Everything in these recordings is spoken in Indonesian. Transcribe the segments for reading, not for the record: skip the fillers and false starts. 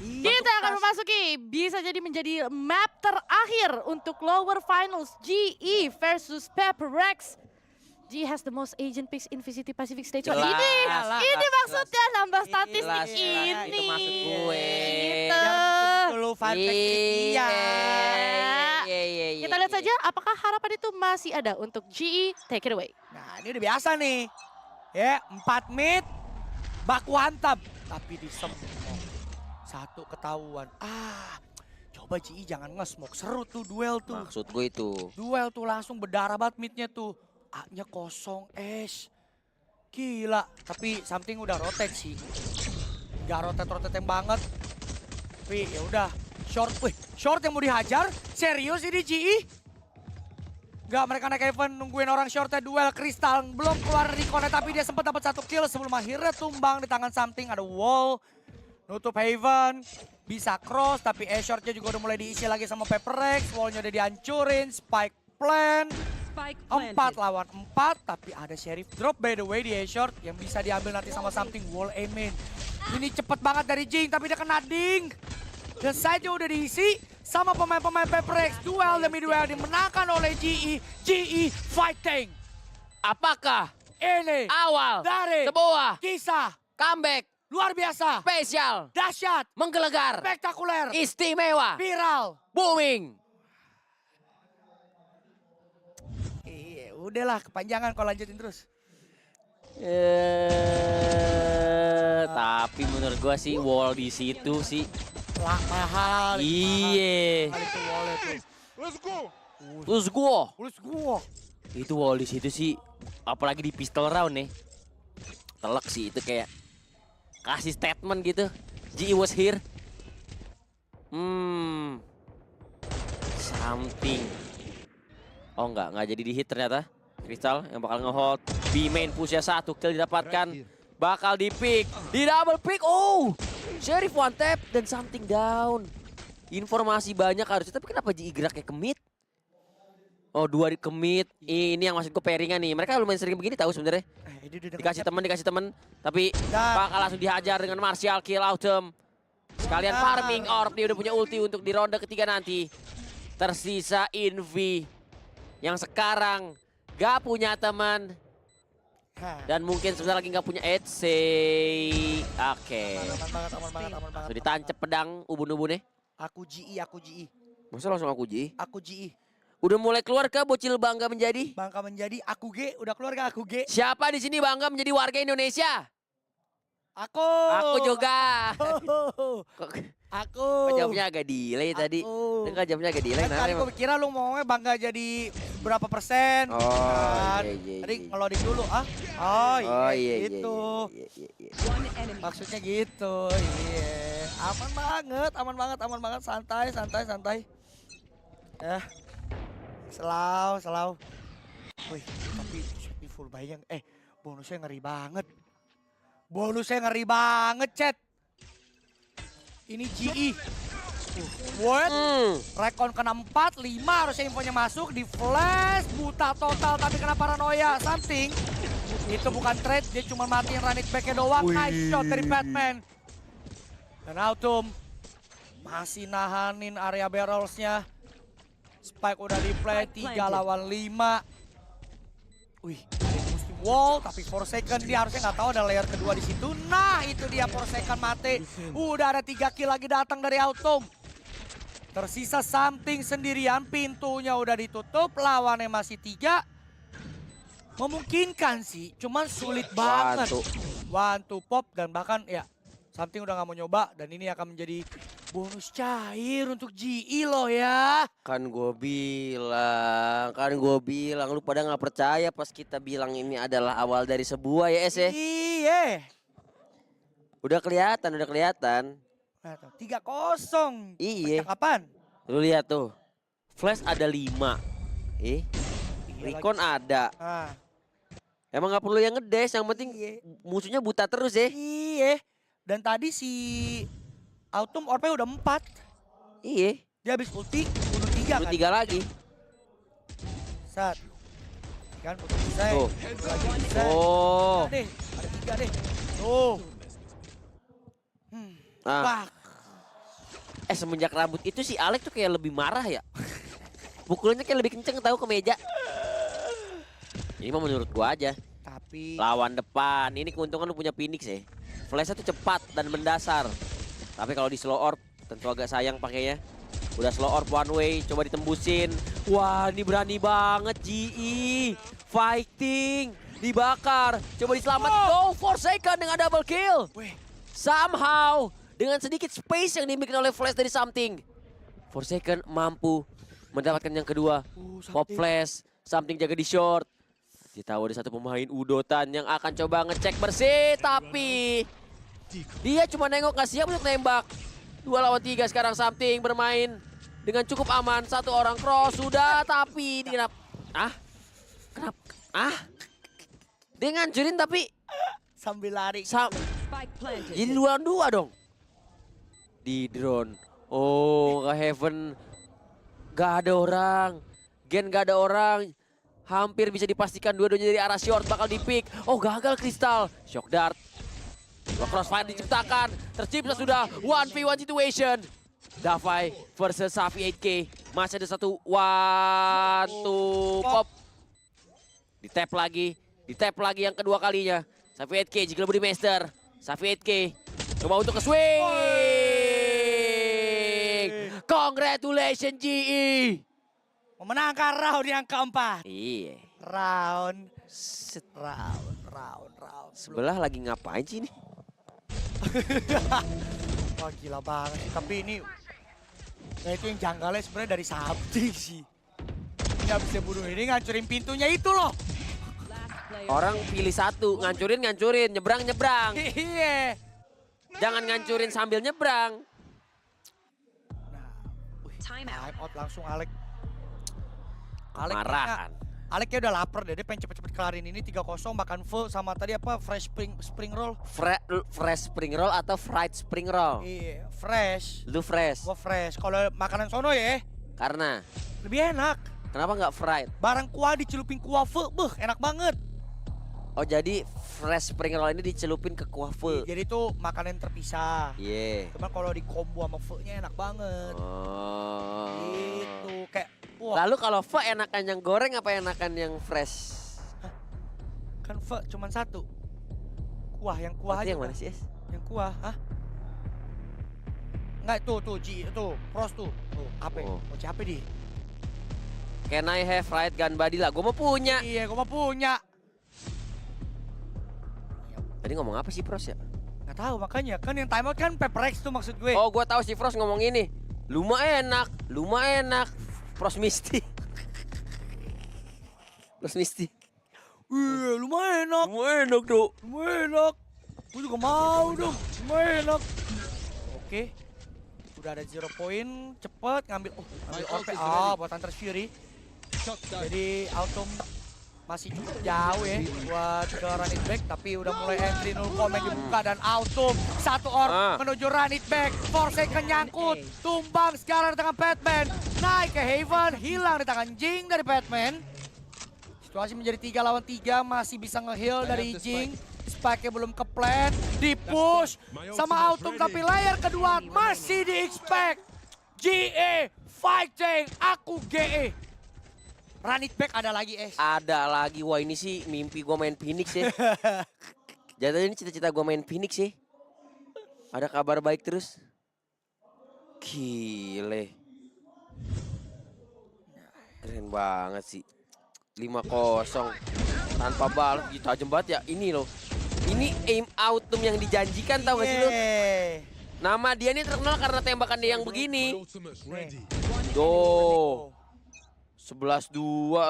Kita akan memasuki bisa jadi menjadi map terakhir untuk lower finals GE versus Pepper Rex. GE has the most agent picks in VCT Pacific Stage. Jelas, Ini maksudnya nambah statistik ini. Itu maksud gue. Gitu. Dulu fun fact Iya. Kita lihat saja apakah harapan itu masih ada untuk GE. Take it away. Nah ini udah biasa nih. Ya 4 mid. Baku hantam. Tapi disembok. Satu ketahuan. Coba GE jangan nge-smoke. Seru tuh duel tuh. Maksud gue itu. Duel tuh langsung berdarah banget midnya tuh. A-nya kosong, gila. Tapi something udah rotate sih. Gak rotate yang banget. Tapi ya udah. Short yang mau dihajar. Serius ini GE? Gak, mereka naik Heaven nungguin orang shortnya duel. Kristal belum keluar dari connect tapi dia sempat dapat 1 kill sebelum akhirnya tumbang di tangan something. Ada wall. Nutup Heaven. Bisa cross tapi shortnya juga udah mulai diisi lagi sama Pepper Rex. Wallnya udah dihancurin. Spike plan. 4 lawan 4, tapi ada Sheriff drop by the way di A-Short yang bisa diambil nanti sama something wall aiming. Ini cepet banget dari Jing, tapi dia kena ding. Dan saja udah diisi sama pemain-pemain Pepper Rex. Duel demi duel dimenangkan oleh GE. GE fighting. Apakah Ini awal dari sebuah kisah comeback luar biasa, spesial, dahsyat, menggelegar, spektakuler, istimewa, viral, booming? Udahlah kepanjangan kalau lanjutin terus. Tapi menurut gua sih wall di situ sih. Mahal. Iya. Mahal itu wallnya tuh. Terus gua. Let's go. Itu wall di situ sih. Apalagi di pistol round nih. Telek sih itu kayak kasih statement gitu. GE was here. Something. Oh enggak jadi di hit ternyata. Kristal yang bakal nge-hold. B-main pushnya 1 kill didapatkan. Bakal di pick. Di double pick. Oh! Sheriff one tap dan something down. Informasi banyak harusnya. Tapi kenapa GE geraknya ke mid? Oh 2 ke mid. Ini yang maksud gue pairingan nih. Mereka lumayan sering begini tahu sebenarnya. Dikasih temen. Tapi bakal langsung dihajar dengan Martial kill Autumn. Sekalian farming orb. Dia udah punya ulti untuk di ronde ketiga nanti. Tersisa Invi. Yang sekarang gak punya teman. Dan mungkin sebentar lagi gak punya Etsy. Oke. Aman banget. Sudah ditancap pedang ubun-ubunnya. Aku GE. Masa langsung aku GE? Aku GE. Udah mulai keluar ke bocil bangga menjadi? Bangga menjadi aku G. Udah keluar gak aku G? Siapa di sini bangga menjadi warga Indonesia? Aku. Aku juga. Aku. Kok jawabnya agak delay tadi? Enggak, jawabnya agak delay. Tadi gue kira lu mau bangga jadi berapa persen. Oh, kan. iya. Tadi ngeloding dulu. Oh iya gitu. Iya. Maksudnya gitu. Iya. Aman banget. Santai. Selau. Wih, tapi full bayang. Bonusnya ngeri banget. Chat. Ini GE. What? Recon kena 4, 5 harusnya infonya masuk. Di flash, buta total tapi kena paranoia. Something. Itu bukan trade, dia cuma matiin run it back-nya doang. Nice shot dari Batman. Dan Autumn masih nahanin area barrels-nya. Spike udah di play, 3 lawan 5. Wih, wall tapi Forsaken dia harusnya nggak tahu ada layer kedua di situ. Nah itu dia Forsaken mati. Udah ada 3 kill lagi datang dari Autumn. Tersisa something sendirian, pintunya udah ditutup, lawannya masih 3. Memungkinkan sih, cuman sulit banget. One to pop dan bahkan ya something udah nggak mau nyoba dan ini akan menjadi bonus cair untuk GE loh ya. Kan gue bilang, lu pada nggak percaya pas kita bilang ini adalah awal dari sebuah ya Es ya? Iya. Udah kelihatan. Nah, 3-0. Iya. Sejak kapan? Lu lihat tuh, Flash ada 5. Recon ada. Emang nggak perlu yang ngedes, yang penting musuhnya buta terus ya. Iya. Dan tadi si Autumn orpnya udah 4. Iya. Dia habis ulti, bunuh 3 kan? 3 lagi. Sat. Kan putus bisa. Tuh. Bisa. Oh. Ada 3 deh. Tuh. Ah. Wah. Semenjak rambut itu si Alex tuh kayak lebih marah ya. Pukulannya kayak lebih kenceng tahu ke meja. Ini mah menurut gua aja. Tapi Lawan depan, ini keuntungan lu punya Phoenix ya. Flashnya tuh cepat dan mendasar. Tapi kalau di slow orb, tentu agak sayang pakainya. Udah slow orb one way, coba ditembusin. Wah, ini berani banget GE. Fighting, dibakar, coba diselamatkan. Go Forsaken dengan double kill. weh, Somehow, dengan sedikit space yang dimiliki oleh Flash dari Something, Forsaken mampu mendapatkan yang kedua. Pop Something. Flash, Something jaga di short. Kita tahu ada satu pemain Udotan yang akan coba ngecek bersih, tapi dia cuma nengok nggak siap untuk nembak. 2 lawan 3 sekarang Something bermain dengan cukup aman. Satu orang cross sudah, tapi dia kenapa? Dia ngancurin tapi sambil lari. jadi 2-2 dong. Di drone. Oh, ke Heaven. Gak ada orang. Gen gak ada orang. Hampir bisa dipastikan dua-duanya dari arah short bakal di-pick. Oh, gagal Crystal. Shock Dart. Crossfire diciptakan. Tercipta sudah 1v1 situation. Davai versus Safi 8K. Masih ada satu 1-2 pop. Di-tap lagi. Di-tap lagi yang kedua kalinya. Safi 8K jika lebih di master. Safi 8K coba untuk ke-swing. Congratulations GE. Memenangkan round yang keempat. Iya. Round. Set. Round. Sebelah lagi ngapain sih ini? Wah gila banget sih. Tapi ini, nah itu yang janggalnya sebenarnya dari Something sih. Ini habis dia bunuh ini ngancurin pintunya itu loh. Orang pilih satu, ngancurin, nyebrang. Iya. Jangan ngancurin sambil nyebrang. Time out langsung Alek. Marahan. Alek kayak udah lapar deh, dia pengen cepet-cepet kelarin ini 3-0 makan full sama tadi apa fresh spring roll. Fresh spring roll atau fried spring roll? Iya, fresh. Lu fresh. Gua fresh. Kalau makanan sono ya, Karena? lebih enak. Kenapa nggak fried? Barang kuah dicelupin kuah pho, enak banget. Oh jadi fresh spring roll ini dicelupin ke kuah pho. Jadi itu makanan terpisah. Iya. Cuman kalau di combo sama pho-nya enak banget. Oh. Gitu, kayak wah, Lalu kalau pho enakan yang goreng apa enakan yang fresh? kan pho cuman satu. Kuah, yang kuah Berarti aja. yang mana kan? sih, Es? Yang kuah, hah? Enggak, tuh, pros tuh. Tuh, apa? Oh. Oh, siapa di? Can I have fried gun body lah? Gue mau punya. Iya, gua mah punya. Tadi ngomong apa sih Pros ya? Nggak tahu makanya, kan yang timeout kan Pepper X tuh maksud gue. Oh, gue tahu si Frost ngomong ini. Luma enak. Pros Misty. Pros Misty. Wih, lumayan enak. Enak tuh. Lumayan enak. Gue juga mau dong. Lumayan enak. Oke. Udah ada 0 point, cepet ngambil orpe. Buat Hunter's Fury. Jadi Autumn masih cukup jauh ya buat ke run it back, tapi udah mulai entry Nulcom yang dibuka dan Autumn satu menuju run it back. Forsaken nyangkut, tumbang sekarang di tangan Batman, naik ke Haven, hilang di tangan Jing dari Batman. Situasi menjadi 3 lawan 3, masih bisa nge-heal dari Jing. Spike-nya belum ke plan, di-push sama Autumn, tapi layer kedua masih di-expect. GE fighting, aku GE. Run it back ada lagi, Es. Ada lagi. Wah ini sih mimpi gue main Phoenix ya. Jatuhnya ini cita-cita gue main Phoenix sih. Ada kabar baik terus. Gile. Keren banget sih. 5-0. Tanpa balas. Gitu tajam banget ya. Ini loh. Ini aim Autumn yang dijanjikan tau gak sih lo? Nama dia ini terkenal karena tembakan dia yang begini. Duh. 11-2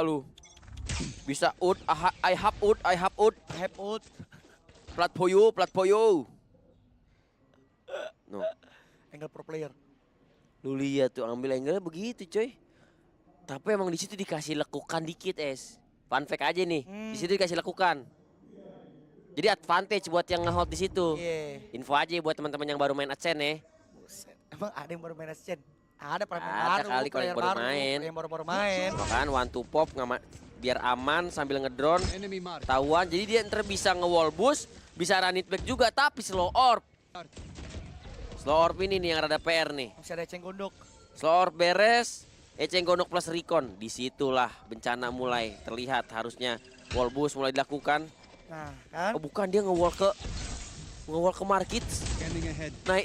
lu. Bisa out, I have out. Plat poyo. No. Angle pro player. Lu lihat tuh ambil angle begitu coy. Tapi emang di situ dikasih lekukan dikit, Es. Fun fact aja nih. Di situ dikasih lekukan. Jadi advantage buat yang nge-hold di situ. Info aja buat teman-teman yang baru main Ascent ya. Emang ada yang baru main Ascent? Ada Ada baru, kali kalau yang baru main. Yang baru main. Makan one to pop biar aman sambil ngedrone. Tahuan jadi dia ntar bisa nge-wall boost, bisa run it back juga tapi slow orb. Slow Orb ini nih yang rada PR nih. Masih ada Eceng Gondok. Slow Orb beres, Eceng Gondok plus Recon. Disitulah bencana mulai terlihat harusnya. Wall boost mulai dilakukan. Nah, kan? Oh bukan, dia nge-wall ke Markets.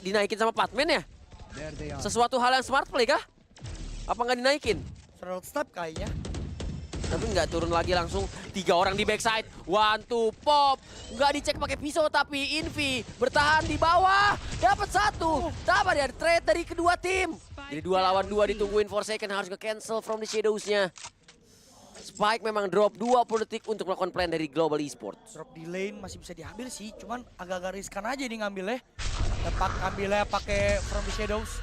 Dinaikin sama Patman ya? Sesuatu hal yang smart play kah? Apa nggak dinaikin? Throat step kayaknya. Tapi nggak turun lagi langsung. 3 orang di backside. 1, 2, pop. Nggak dicek pakai pisau tapi Invi bertahan di bawah. Dapat 1. Dapat ya trade dari kedua tim. Jadi 2 lawan 2 ditungguin Forsaken harus ke-cancel from the shadows-nya. Spike memang drop 20 detik untuk melakukan plan dari Global Esports. Drop di lane masih bisa diambil sih, cuman agak-agak riskan aja nih ngambilnya. Ngambilnya pakai From the Shadows.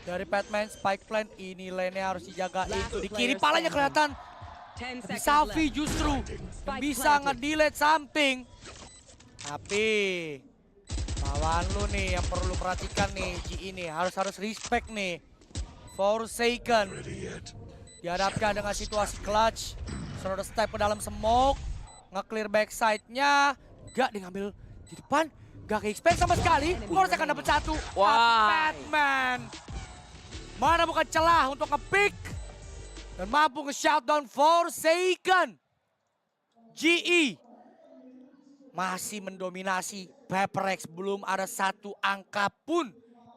Dari Batman, Spike plan, ini lane-nya harus dijagain. Di kiri palanya kelihatan. Tapi Safi justru yang bisa nge-delete something. Tapi lawan lu nih yang perlu perhatikan nih, GE nih harus respect nih. Forsaken dihadapkan dengan situasi clutch. Suruh step ke dalam smoke, nge-clear backside-nya. Gak dia ngambil di depan, gak ke-expand sama sekali. Forsaken akan dapat 1. Wah. Batman mana bukan celah untuk nge-pick dan mampu nge-shutdown Forsaken. GE masih mendominasi. Paperex belum ada 1 angka pun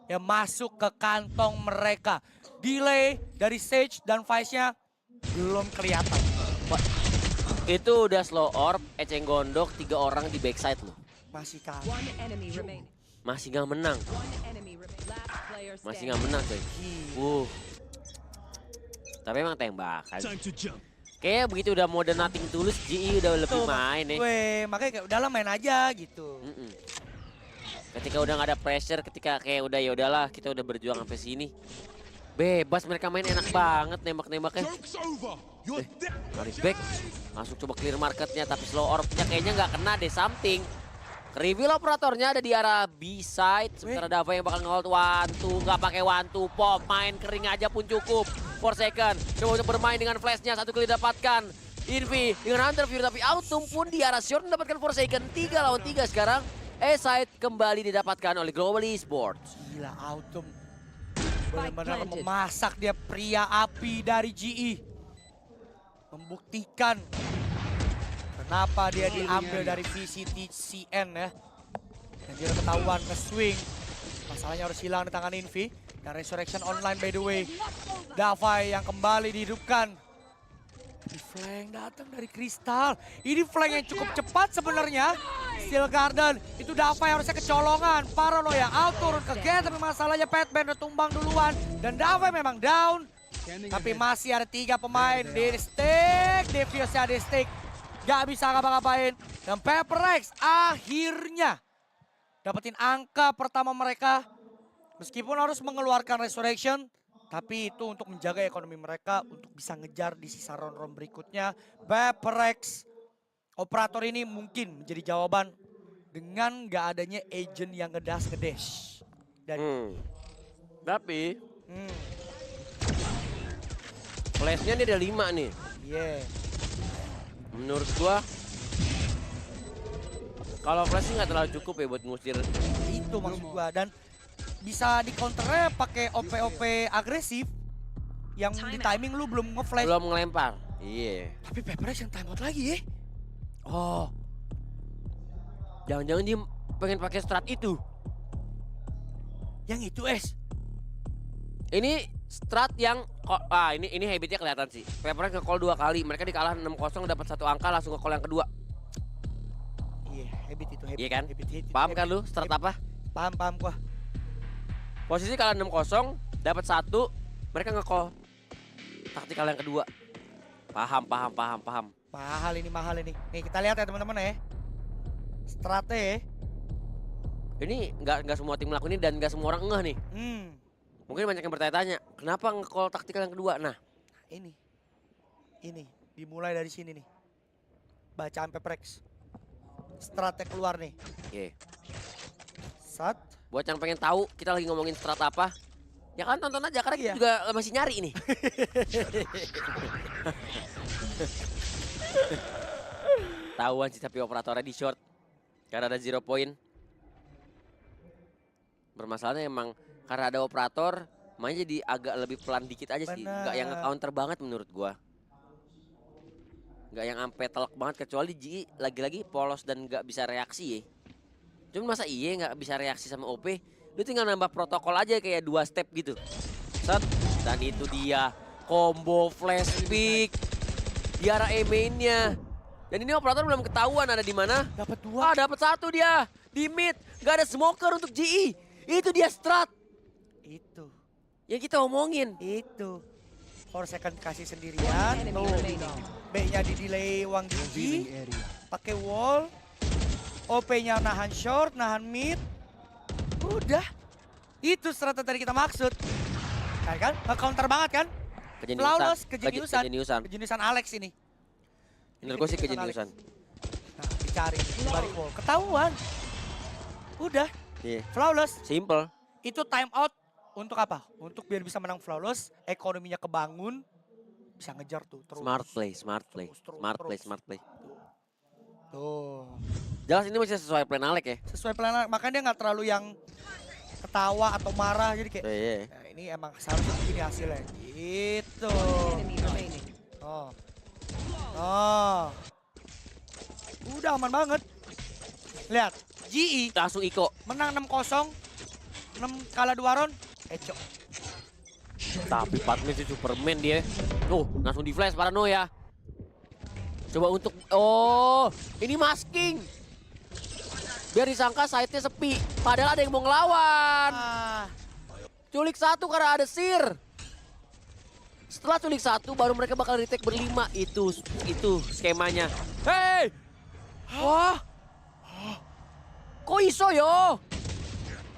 yang masuk ke kantong mereka. Delay dari Sage dan Vice-nya belum kelihatan. Itu udah Slow Orb, Eceng Gondok, 3 orang di backside loh. Masih kalah. Masih nggak menang. Masih nggak menang coy. Tapi emang tembakan. Kayaknya begitu udah mode nothing tulus, GE udah lebih main ya. Makanya kayak udahlah main aja gitu. Ketika udah nggak ada pressure, ketika kayak udah ya udahlah kita udah berjuang sampai sini. Bebas mereka main enak banget nembak-nembaknya. Garis back, langsung coba clear marketnya tapi Slow Orb-nya kayaknya nggak kena deh something. Reveal operatornya ada di arah B-side, sementara Dava yang bakal nge-hold 1, 2, nggak pakai 1, 2, pop, main kering aja pun cukup. Forsaken coba untuk bermain dengan flashnya, 1 kali dapatkan. Invi dengan Hunter Fury tapi Autumn pun di arah short mendapatkan Forsaken. 3 lawan 3 sekarang. A-side kembali didapatkan oleh Global Esports. Gila Autumn benar-benar memasak dia pria api dari GE. Membuktikan kenapa dia diambil dari VCTCN ya. Dan dia ketahuan nge-swing. Masalahnya harus hilang di tangan Invi. Dan Resurrection online by the way. Davai yang kembali dihidupkan. Di flank datang dari Crystal. Ini flank yang cukup cepat sebenarnya. Steel Garden itu Davai harusnya kecolongan. Paranoia out turun ke gate tapi masalahnya Batman udah tumbang duluan. Dan Davai memang down. Tapi masih ada 3 pemain di stick. Deviusnya di stick. Gak bisa ngapa-ngapain. Dan Paperex akhirnya dapetin angka pertama mereka. Meskipun harus mengeluarkan Resurrection. Tapi itu untuk menjaga ekonomi mereka untuk bisa ngejar di sisa round-round berikutnya. Paperex operator ini mungkin menjadi jawaban dengan gak adanya agent yang ngedash. Tapi flashnya ini ada 5 nih. Menurut gua kalau flash sih nggak terlalu cukup ya buat ngusir. Itu maksud gua, dan bisa di counternya pakai OP agresif yang di timing lu belum nge-flash. Belum ngelempar. Iya. Tapi Paperex yang timeout lagi ya. Oh. Jangan-jangan dia pengen pakai strat itu. Yang itu Ini strat yang ini habitnya kelihatan sih. Paperex nge-call 2 kali, mereka dikalah 6-0 dapat 1 angka langsung nge-call yang kedua. Iya, habit itu habit. Iya kan? Habit. Paham kan lu strat apa? Paham gua. Posisi kalah 6-0, dapat 1, mereka nge-call taktikal yang kedua. Paham. Mahal ini. Nih kita lihat ya teman-teman ya. Stratnya. Ini nggak semua tim melakukan ini dan nggak semua orang ngeh nih. Mungkin banyak yang bertanya-tanya, kenapa nge-call taktikal yang kedua? Nah, ini dimulai dari sini nih. Bacaan Paperex. Stratnya keluar nih. Oke. Sat. Buat yang pengen tahu kita lagi ngomongin strat apa, ya kan tonton aja karena kita juga masih nyari ini. Tahuan sih tapi operatornya di short karena ada 0 point. Bermasalahnya emang karena ada operator, mainnya jadi agak lebih pelan dikit aja sih. Nggak yang Bener. nge-counter banget menurut gua. Nggak yang ampe telak banget kecuali Ji lagi-lagi polos dan nggak bisa reaksi ya. Cuman masa iya nggak bisa reaksi sama OP? Lu tinggal nambah protokol aja kayak 2 step gitu. Set. Dan itu dia combo flash pick di arah A mainnya. Dan ini operator belum ketahuan ada di mana. Dapat 2. Ah, dapat 1 dia di mid. Gak ada smoker untuk GE. Itu dia strat Itu. yang kita omongin. Itu. 4 second kasih sendirian. Tuh. B-nya di delay Wang Gigi. Pakai wall. OP-nya nahan short, nahan mid. Udah. Itu strategi tadi kita maksud. Kan? Nge-counter banget kan? Flawless, kejeniusan. Kejeniusan Alex ini. Menurut gue sih kejeniusan. Nah, dicari di balik wall. Ketahuan. Udah. Iya. Flawless. Simple. Itu time out untuk apa? Untuk biar bisa menang flawless, ekonominya kebangun, bisa ngejar tuh terus. Smart play. Terus. Smart play. Tuh. Jelas ini masih sesuai plan Alek ya. Sesuai plan, makanya dia nggak terlalu yang ketawa atau marah, jadi kayak Iya. nah, ini emang seharusnya begini hasilnya. Gitu. Oh. Oh. Udah aman banget. Lihat, GE Langsung Iko. menang 6-0. 6 kalah 2 round. Eco. Tapi Patman sih Superman dia. Tuh, langsung di flash paranoia. Coba untuk, oh ini masking. Biar disangka side-nya sepi. Padahal ada yang mau ngelawan. Culik 1 karena ada Sir. Setelah culik 1 baru mereka bakal retake berlima. Itu skemanya. Hei! Wah! Kok iso yo?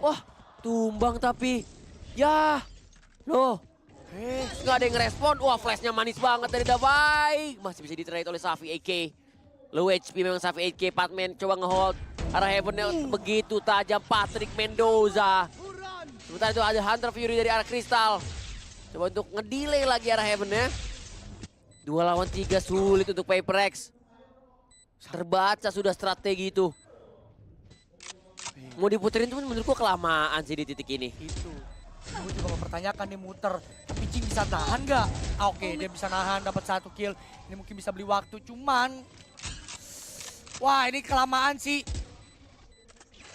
Wah, tumbang tapi. Ya. Loh. Nggak ada yang ngerespon. Wah, flashnya manis banget dari Davai. Masih bisa di-trade oleh Safi AK. Low HP memang Safi AK. Patman coba nge-hold. Arah Heaven-nya begitu tajam. Patrick Mendoza. Sementara itu ada Hunter Fury dari arah Crystal. Coba untuk ngedelay lagi arah Heaven-nya. 2 lawan 3 sulit untuk Paper X. Terbaca sudah strategi itu. Mau diputerin tuh menurut gua kelamaan sih di titik ini. Itu. Gue juga mempertanyakan nih muter. Tapi Jing bisa tahan nggak? Oke, dia bisa nahan, dapat 1 kill. Ini mungkin bisa beli waktu, cuman... Wah, ini kelamaan sih.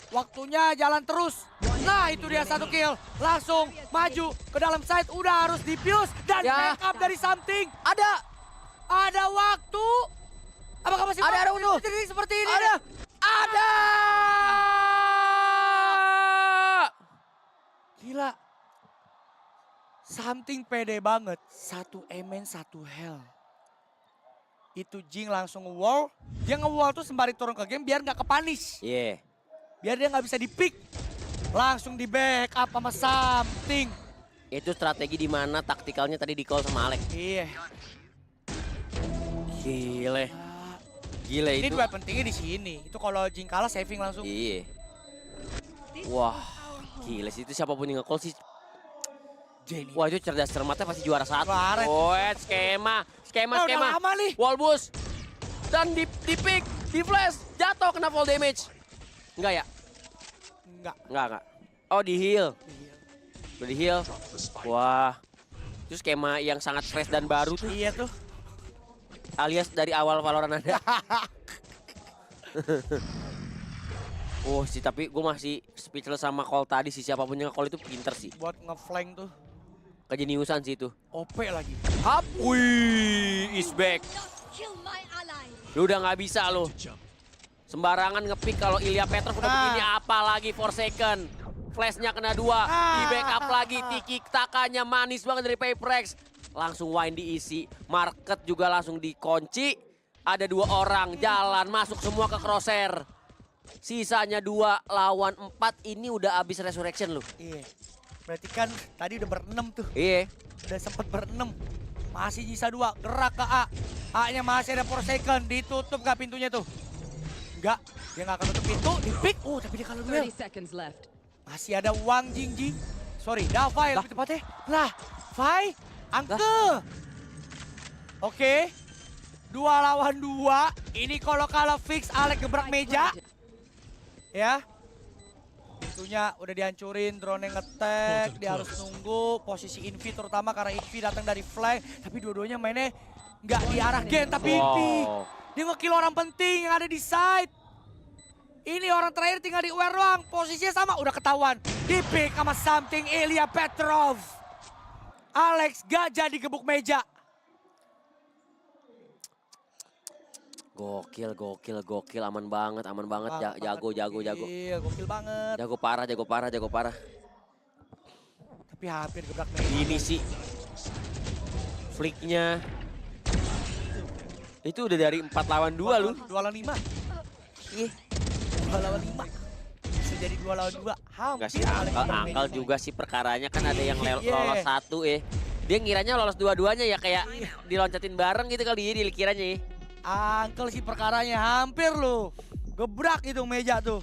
Waktunya jalan terus. Nah, itu dia 1 kill. Langsung maju ke dalam side. Udah harus diffuse. Dan Ya. backup dari something. Ada Waktu. Apakah masih Ada waktu? untuk. Jadi seperti ini. Ada. Gila. Something pede banget. 1 Emen, 1 Hell. Itu Jing langsung nge-wall. Dia nge-wall tuh sembari turun ke game biar nggak kepanis. Iya. Biar dia nggak bisa di-pick. Langsung di backup sama Something. Itu strategi di mana taktikalnya tadi di-call sama Alex. Iya. Gile. Ah, Gile ini itu. dua pentingnya di sini. Itu kalau Jing kalah saving langsung. Iya. Wah, gila sih itu siapapun yang nge-call sih. Jenny. Wah, itu cerdas cermatnya pasti juara 1. Juara. Oh, skema. Udah lama nih. Wall boost. Dan di pick, di flash, jatuh kena fall damage. Enggak ya? Enggak. Oh, di heal. Udah di heal. Wah. Itu skema yang sangat fresh dan baru tuh. Iya tuh. Alias dari awal Valorant ada. Oh sih, tapi gue masih speechless sama call tadi sih. Siapapun yang call itu pinter sih. Buat nge-flank tuh. Kejeniusan sih itu. OP lagi. Hap, wih, is back. Lu udah nggak bisa lo. Sembarangan ngepick kalau Ilya Petrov udah begini, apalagi 4 second. Flashnya kena 2, di backup lagi, tiki takanya manis banget dari Paper X. Langsung wine diisi, market juga langsung dikunci. Ada 2 orang jalan masuk semua ke crosshair. Sisanya 2 lawan 4, ini udah abis resurrection lu. Iya. Berarti kan tadi udah ber-6 tuh. Iya. Udah sempet ber-6. Masih sisa 2, gerak ke A. A-nya masih ada 4 second, ditutup gak pintunya tuh? Enggak, dia gak akan tutup pintu, di-pick. Oh, tapi dia kalau duel. 30 seconds left. Masih ada Wang Jingjing. Sorry, Davai lebih tepatnya. Lah, Fai, Angke. Oke. 2 lawan 2. Ini kalau kalah fix Alek gebrak meja. Ya. Itunya udah dihancurin, drone yang ngetek, dia harus nunggu posisi Invi terutama karena Invi datang dari flank. Tapi dua-duanya mainnya nggak di arah gen, tapi Invi. Dia nge-kill orang penting yang ada di side. Ini orang terakhir tinggal di aware doang, posisinya sama, udah ketahuan. Di-pick sama something Ilya Petrov. Alex gak jadi gebuk meja. Gokil, aman banget, jago. Iya, gokil banget. Jago parah. Tapi hampir gebrak meja. Ini sih flicknya. Itu udah dari 4 lawan 2 lu. 2 lawan 5. Ih, 2 lawan 5. Bisa jadi 2 lawan 2. Enggak sih, angkal juga sih perkaranya kan ada yang lolos 1 Dia ngiranya lolos dua-duanya ya kayak diloncatin bareng gitu kali dia dikiranya. Angkel sih perkaranya hampir lu. Gebrak itu meja tuh.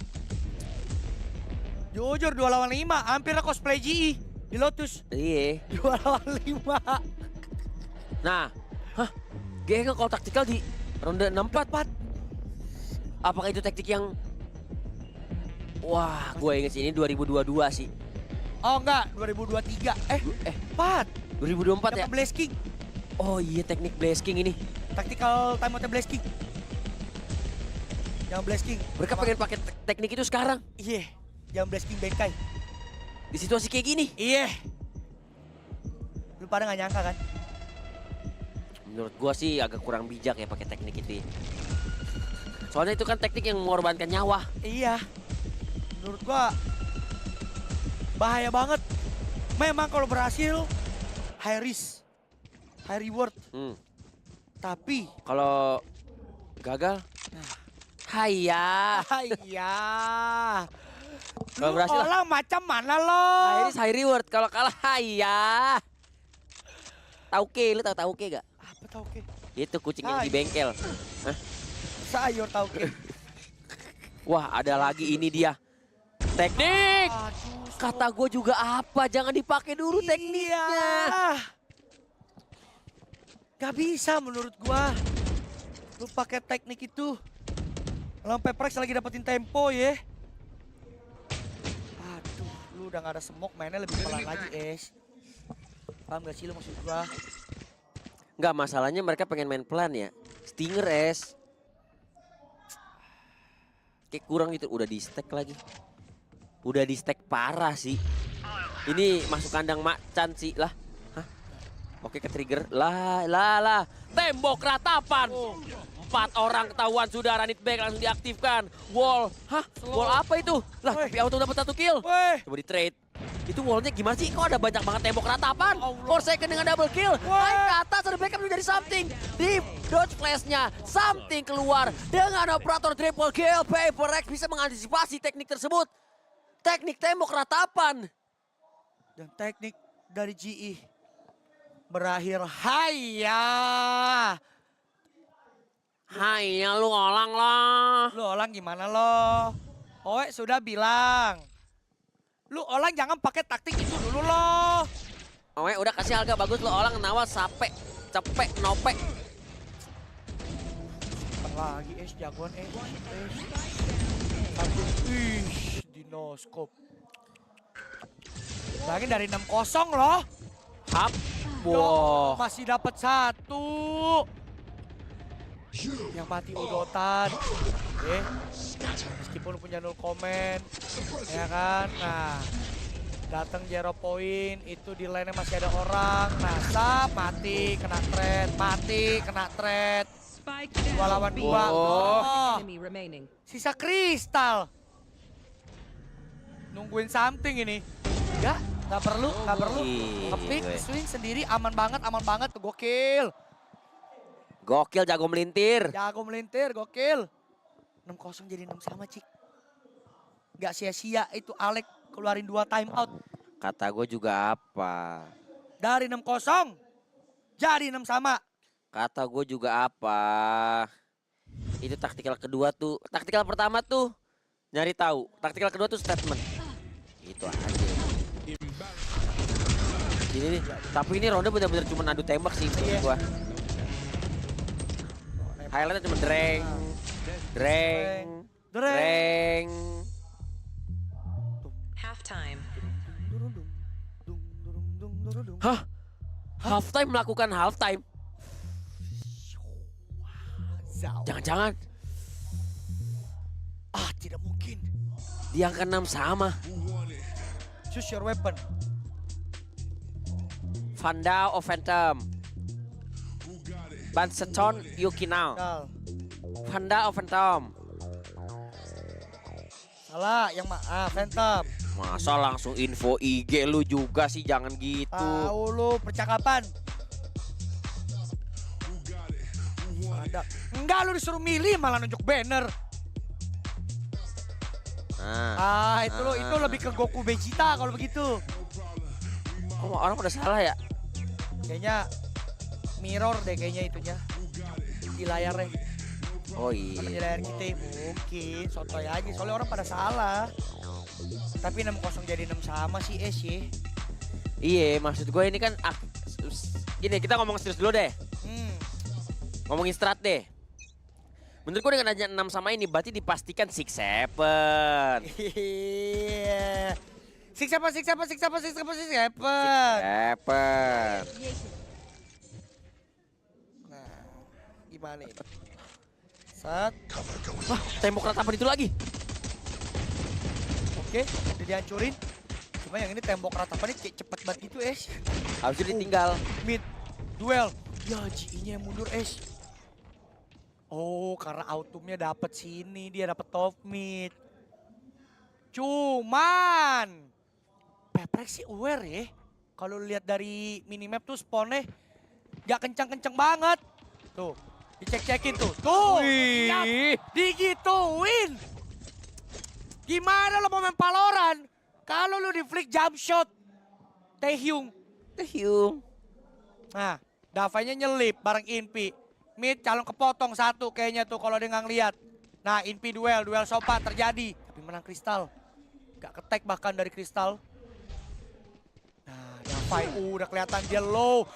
Jujur 2 lawan 5, hampir cosplay GE di Lotus. Iya. 2 lawan 5. Nah, GE nge-call taktikal di ronde 64. Apakah itu taktik yang... Wah, gue inget sih ini 2022 sih. Oh enggak, 2023. 4. 2024 ya? Blaze King. Oh iya, teknik Blaze King ini. Tactical timeout Blaze King. Yang Blaze King. Mereka pengen pakai teknik itu sekarang. Iya, yang Blaze King bengkai. Di situasi kayak gini. Iya. Lu pada gak nyangka kan? Menurut gua sih agak kurang bijak ya pakai teknik itu. Soalnya itu kan teknik yang mengorbankan nyawa. Iya. Menurut gua bahaya banget. Memang kalau berhasil high risk, high reward. Tapi kalau gagal, hayya. Kalau berhasil orang macam mana lo? High risk, high reward. Kalau kalah hayya. Tauke, lu tahu tauke gak? Apa tauke? Itu kucing yang di bengkel. Sayur tauke. Wah, ada lagi ini dia. Teknik. Kata gue juga apa? Jangan dipakai dulu tekniknya. Gak bisa menurut gua. Lu pakai teknik itu. Lawan Peprex lagi dapetin tempo ya. Aduh, lu udah gak ada smoke, mainnya lebih pelan lagi, Paham gak sih lu maksud gua? Enggak, masalahnya mereka pengen main pelan ya. Stinger kayak kurang gitu, udah di stack lagi. Udah di stack parah sih. Ini masuk kandang macan sih lah. Oke, ke trigger. Lah. Tembok ratapan. 4 orang ketahuan sudah, Ranit back langsung diaktifkan. Wall. Wall apa itu? Lah, tapi auto dapat 1 kill. Coba di trade. Itu wallnya gimana sih? Kok ada banyak banget tembok ratapan? 4 second dengan double kill. Naik ke atas, ada backup dari something. Deep dodge flashnya. Something keluar. Dengan operator triple kill. Paper X bisa mengantisipasi teknik tersebut. Teknik tembok ratapan. Dan teknik dari GE. Berakhir hayya lu olang lah. Lu olang gimana lo? Oe sudah bilang. Lu olang jangan pakai taktik itu dulu lo. Oe udah kasih harga bagus, lu olang nawas sape, cepek, nope. Lagi jagoan Satu dinoskop. Lagi dari 6-0 loh. Hap. Wow. Masih dapat 1. Yang mati udotan. Meskipun punya 0 komen. Ya kan? Nah. Datang 0 poin. Itu di lane masih ada orang. Nah, Sap mati. Kena thread. 2 lawan 2. Oh. Sisa kristal. Nungguin something ini. Gak perlu. Ngepick, swing sendiri aman banget, gokil. Gokil, jago melintir, gokil. 6-0 jadi 6 sama, Cik. Gak sia-sia itu Alex keluarin 2 timeout. Kata gue juga apa? Dari 6-0 jadi 6 sama. Kata gue juga apa? Itu taktikal kedua tuh. Taktikal pertama tuh nyari tahu. Taktikal kedua tuh statement. Itu aja. Ini nih, tapi ini ronde bener-bener cuma adu tembak sih menurut gua. Highlightnya cuma dreng. Time. Hah? Halftime melakukan halftime? Zau. Jangan-jangan Tidak mungkin. dia yang keenam sama. Choose your weapon. Vanda of Phantom. Banseton Yuki now. Kal. Vanda of Phantom. Salah, Phantom. Masa langsung info IG lu juga sih, jangan gitu. Tahu lu percakapan. Ada. Enggak, lu disuruh milih malah nunjuk banner. Itu lebih ke Goku Vegeta kalau begitu. Oh, orang udah salah ya? Kayaknya mirror deh kayaknya itunya. Di layarnya. Oh Di iya. layar kita mungkin sotoy aja soalnya orang pada salah. Tapi 6-0 jadi 6 sama sih ya. Iya, maksud gue ini kan gini, kita ngomong serius dulu deh. Ngomongin strat deh. Menurut gue dengan aja 6 sama ini berarti dipastikan 6-7. Iya. 6-7. Nah, gimana ini? Set. Wah, tembok ratapan itu lagi. Oke, udah dihancurin. Cuma yang ini tembok ratapannya kayak cepet banget gitu, Habis itu ditinggal. Mid, duel. Ya, GI-nya yang mundur, Oh, karena autumnya dapet sini, dia dapet top mid. Cuman, Peprek sih aware ya. Kalau lihat dari minimap tuh spawnnya gak kencang-kencang banget. Tuh, dicek-cekin tuh. Tuh, siap, digituin. Gimana lo mau main Valorant kalau lu di flick jump shot? Taehyung. Nah, Davai-nya nyelip bareng Inpi. Mid calon kepotong satu kayaknya tuh kalau dia nggak ngeliat. Nah, Inpi duel sopa terjadi. Tapi menang Kristal. Gak ketek bahkan dari Kristal. Nah, Davai udah kelihatan dia low.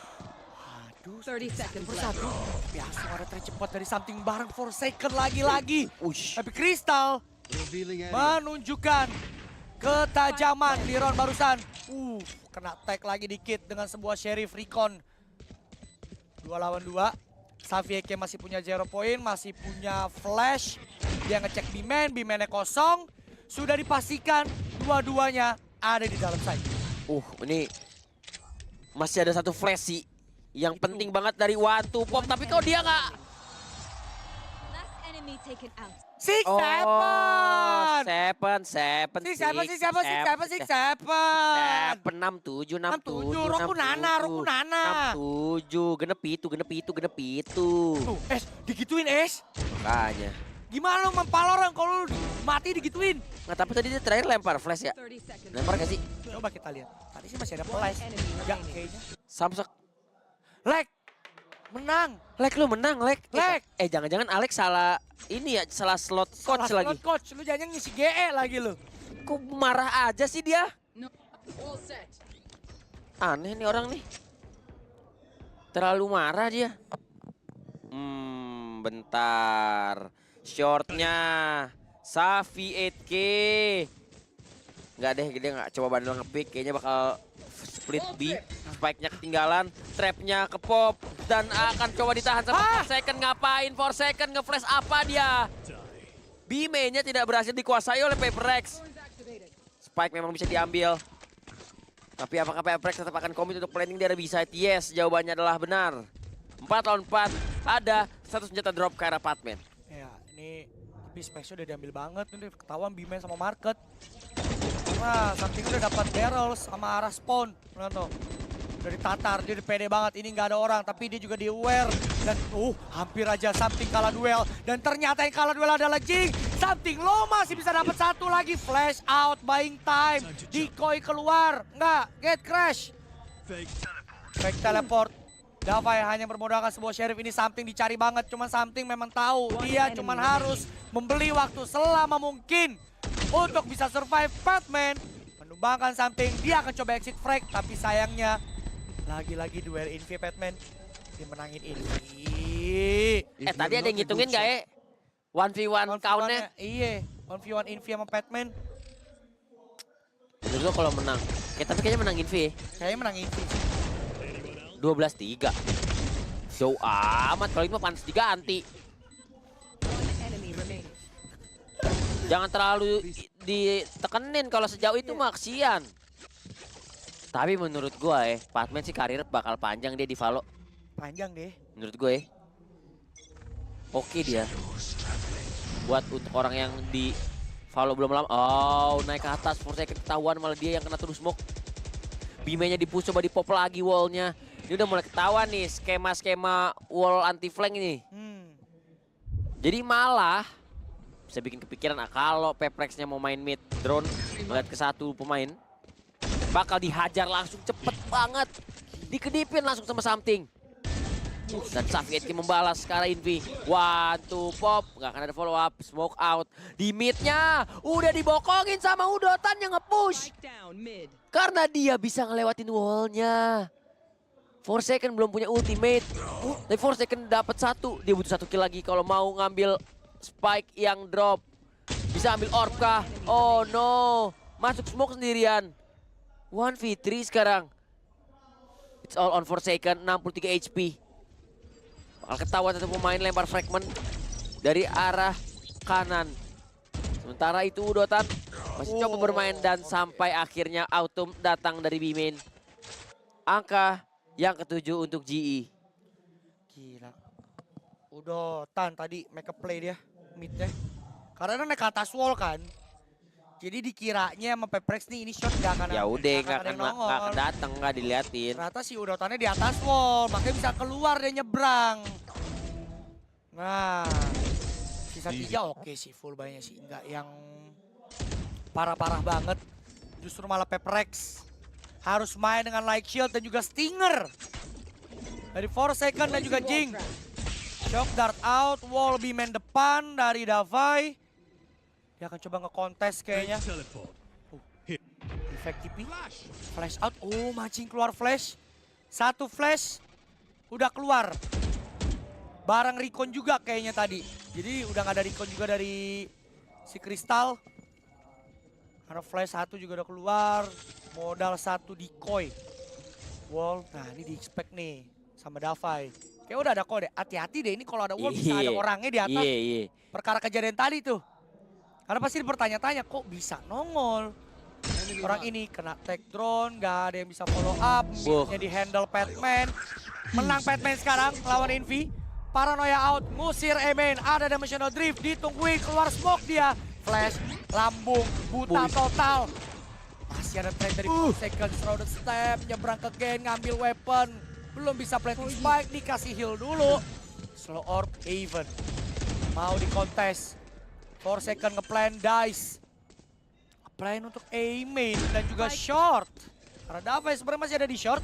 Aduh, 30 seconds persatu. left. Biasa ada tercepat dari something bareng for second lagi-lagi. Ush. Tapi Kristal menunjukkan ketajaman di round barusan. Kena tag lagi dikit dengan sebuah Sheriff Recon. 2 lawan 2. Savieke masih punya 0 point, masih punya flash. Dia ngecek B-man-nya kosong. Sudah dipastikan dua-duanya ada di dalam side. Ini masih ada satu flash sih yang penting banget dari One to Pop, tapi kok dia nggak. Last enemy taken out. Six, Oh, seven. 7, 6, 7, 6, 7, Roku Nana. 7, genep itu. Tuh, digituin Makanya. Gimana lu Valorant kalau lu mati digituin? Nggak, tapi tadi dia terakhir lempar flash ya. 30 seconds. Lempar gak sih? Coba kita lihat. Tadi sih masih ada flash. Enggak kayaknya. Samsak. Leg. Menang. Lek lu menang, Lek. Lek. Jangan-jangan Alex salah ini ya, salah slot coach Salah lagi. slot coach, lu jangan ngisi GE lagi lu. Kok marah aja sih dia? All set. Aneh nih orang nih. Terlalu marah dia. Bentar. Shortnya Savi 8K. Nggak deh, dia nggak coba bandel ngepick. Kayaknya bakal split B. Spike-nya ketinggalan, trap-nya ke Pop. Dan akan coba ditahan sama Forsaken. Ngapain Forsaken? Nge-flash apa dia? B-mainnya tidak berhasil dikuasai oleh Paper-Rex. Spike memang bisa diambil. Tapi apakah Paper-Rex tetap akan komit untuk planning dari B-side? Yes, jawabannya adalah benar. 4 lawan 4, ada satu senjata drop ke arah Patman. Ya, ini tapi space udah diambil banget. Ini ketahuan B-man sama market. Nah, something udah dapat barrels sama arah spawn. Lihat tuh. Udah ditatar, dia udah pede banget. Ini nggak ada orang, tapi dia juga di aware. Dan hampir aja something kalah duel. Dan ternyata yang kalah duel adalah Jing. Something lo masih bisa dapat satu lagi. Flash out, buying time. Decoy keluar. Nggak, get crash. Fake teleport. Davai hanya bermodalkan sebuah Sheriff. Ini something dicari banget. Cuman something memang tahu. Dia cuman harus membeli waktu selama mungkin untuk bisa survive. Batman menumbangkan something. Dia akan coba exit frag. Tapi sayangnya lagi-lagi duel Invi Batman. Dia menangin Invi. Tadi ada yang ngitungin gak ya? 1v1 countnya. Iya, 1v1 Invi sama Batman. Menurut gua kalau menang, tapi kayaknya menang Invi ya. Kayaknya menang Invi. 12-3. Jauh amat, kalau itu mah pantas diganti. Enemy remaining. Jangan terlalu ditekenin kalau sejauh itu mah kesian. Tapi menurut gua Fatman sih karir bakal panjang dia di Valo. Panjang deh. Menurut gue oke dia. Buat untuk orang yang di Valo belum lama. Oh, naik ke atas, Forsaken ketahuan malah dia yang kena terus smoke. Bimenya di-push, coba di-pop lagi wallnya. Ini udah mulai ketahuan nih skema-skema wall anti-flank ini. Jadi malah bisa bikin kepikiran kalau Peprexnya mau main mid drone melihat ke satu pemain bakal dihajar langsung cepet banget. Dikedipin langsung sama something. Dan Safietki membalas ke arah Invi. 1, 2 pop, nggak akan ada follow up, smoke out. Di midnya udah dibokongin sama Udotan yang nge-push. Spike down mid. Karena dia bisa ngelewatin wallnya. Forsaken belum punya ultimate. Tapi Forsaken dapat 1, dia butuh 1 kill lagi kalau mau ngambil spike yang drop. Bisa ambil orb kah? Oh no, masuk smoke sendirian. 1v3 sekarang. It's all on Forsaken, 63 HP. Bakal ketahuan satu pemain lempar fragment dari arah kanan. Sementara itu Udotan masih coba bermain dan sampai akhirnya auto datang dari B-main. Angka yang ke-7 untuk GE. Gila. Udotan tadi make a play dia mid-nya. Karena naik ke atas wall kan. Jadi dikiranya sama Peprex nih ini shot gak akan Ya udah nggak ada yang akan datang, nggak diliatin. Ternyata si Udotannya di atas wall, makanya bisa keluar dia nyebrang. Nah, sisa 3 oke sih full buy-nya sih, nggak yang parah-parah banget. Justru malah Peprex harus main dengan Light Shield dan juga Stinger. Dari Forsaken dan juga Jing. Shock Dart out, wall B-man depan dari Davai. Dia akan coba nge-contest kayaknya. Effect TP. Flash out. Oh, mancing keluar flash. 1 flash. Udah keluar. Barang recon juga kayaknya tadi. Jadi udah gak ada recon juga dari si Crystal. Karena flash 1 juga udah keluar. Modal 1 decoy. Wall. Nah ini di-expect nih sama Davai. Kayak udah ada kode. Hati-hati deh ini kalau ada wall bisa ada orangnya di atas. Iya. Perkara kejadian tadi tuh. Karena pasti bertanya-tanya kok bisa nongol. Orang ini kena tag drone, gak ada yang bisa follow up. Midnya di handle Padman. Menang Padman sekarang lawan Envy. Paranoia out, ngusir Emen. Ada dimensional drift, ditungguin keluar smoke dia. Flash, lambung, buta total. Masih ada trade dari Forsaken, shrouded step, nyebrang ke gate, ngambil weapon. Belum bisa planting spike, dikasih heal dulu. Slow orb, even. Mau di contest. Forsaken ngeplan dice. Ngeplan untuk A-main dan juga short. Karena Davai sebenarnya masih ada di short.